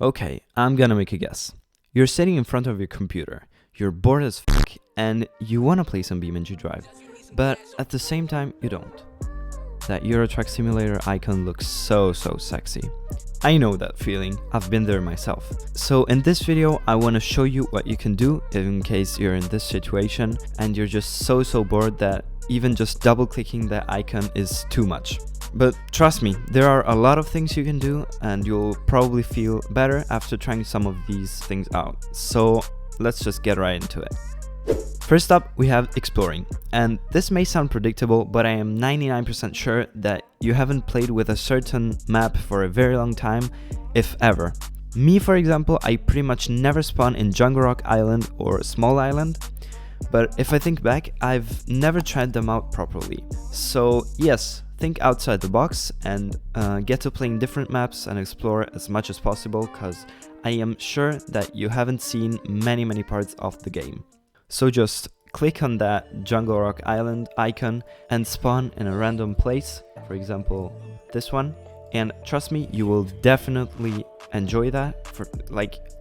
Okay, I'm gonna make a guess. You're sitting in front of your computer, you're bored as fuck, and you wanna play some BeamNG Drive, but at the same time, you don't. That Euro Truck Simulator icon looks so sexy. I know that feeling, I've been there myself. So in this video, I want to show you what you can do in case you're in this situation and you're just so bored that even just double clicking that icon is too much. But trust me, there are a lot of things you can do and you'll probably feel better after trying some of these things out. So let's just get right into it. First up, we have exploring, and this may sound predictable, but I am 99% sure that you haven't played with a certain map for a very long time, if ever. Me, for example, I pretty much never spawn in Jungle Rock Island or Small Island, but if I think back, I've never tried them out properly. So yes, think outside the box and get to playing different maps and explore as much as possible, because I am sure that you haven't seen many parts of the game. So just click on that Jungle Rock Island icon and spawn in a random place, for example this one, and trust me, you will definitely enjoy that.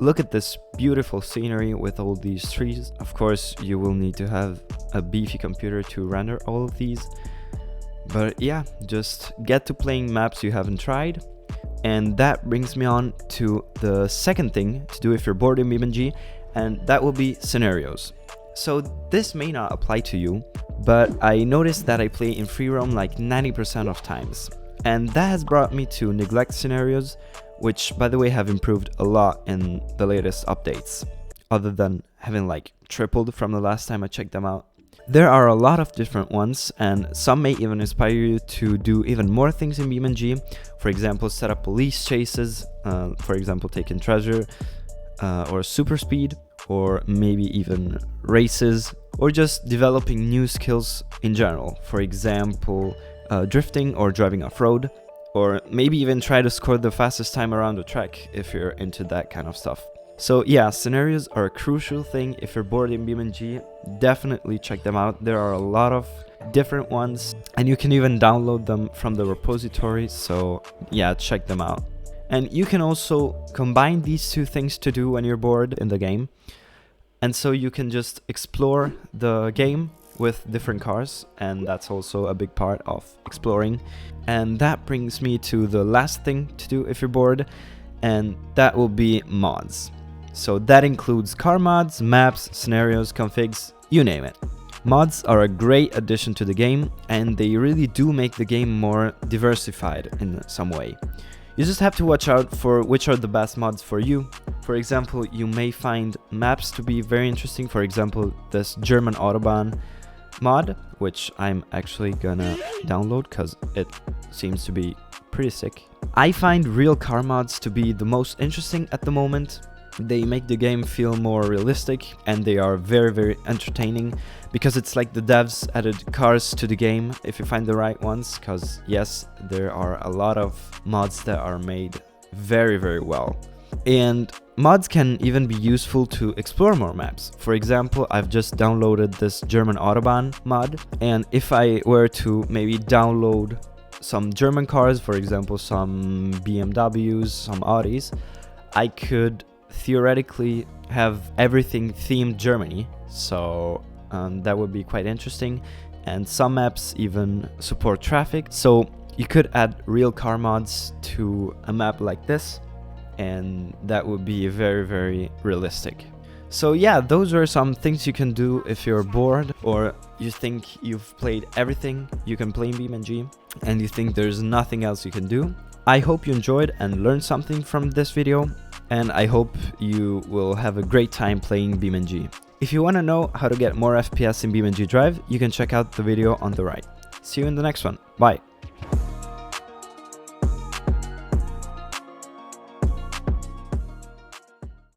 Look at this beautiful scenery with all these trees. Of course, you will need to have a beefy computer to render all of these, but yeah, just get to playing maps you haven't tried. And that brings me on to the second thing to do if you're bored in BeamNG, and that will be scenarios. So this may not apply to you, but I noticed that I play in free roam like 90% of times. And that has brought me to neglect scenarios, which by the way have improved a lot in the latest updates, other than having like tripled from the last time I checked them out. There are a lot of different ones, and some may even inspire you to do even more things in BeamNG. For example, set up police chases, for example taking treasure, or super speed, or maybe even races, or just developing new skills in general, for example drifting or driving off-road, or maybe even try to score the fastest time around the track if you're into that kind of stuff. So yeah, scenarios are a crucial thing. If you're bored in BeamNG, definitely check them out. There are a lot of different ones and you can even download them from the repository, so yeah, check them out. And you can also combine these two things to do when you're bored in the game. And so you can just explore the game with different cars, and that's also a big part of exploring. And that brings me to the last thing to do if you're bored, and that will be mods. So that includes car mods, maps, scenarios, configs, you name it. Mods are a great addition to the game, and they really do make the game more diversified in some way. You just have to watch out for which are the best mods for you. For example, you may find maps to be very interesting, for example this German Autobahn mod, which I'm actually gonna download because it seems to be pretty sick. I find real car mods to be the most interesting at the moment. They make the game feel more realistic and they are very entertaining, because it's like the devs added cars to the game if you find the right ones, because yes, there are a lot of mods that are made very well. And mods can even be useful to explore more maps. For example, I've just downloaded this German Autobahn mod, and if I were to maybe download some German cars, for example some BMWs, some Audis, I could theoretically have everything themed Germany, so that would be quite interesting. And some maps even support traffic, so you could add real car mods to a map like this, and that would be very realistic. So yeah, those are some things you can do if you're bored, or you think you've played everything you can play in BeamNG and you think there's nothing else you can do. I hope you enjoyed and learned something from this video, and I hope you will have a great time playing BeamNG. If you want to know how to get more FPS in BeamNG Drive, you can check out the video on the right. See you in the next one. Bye!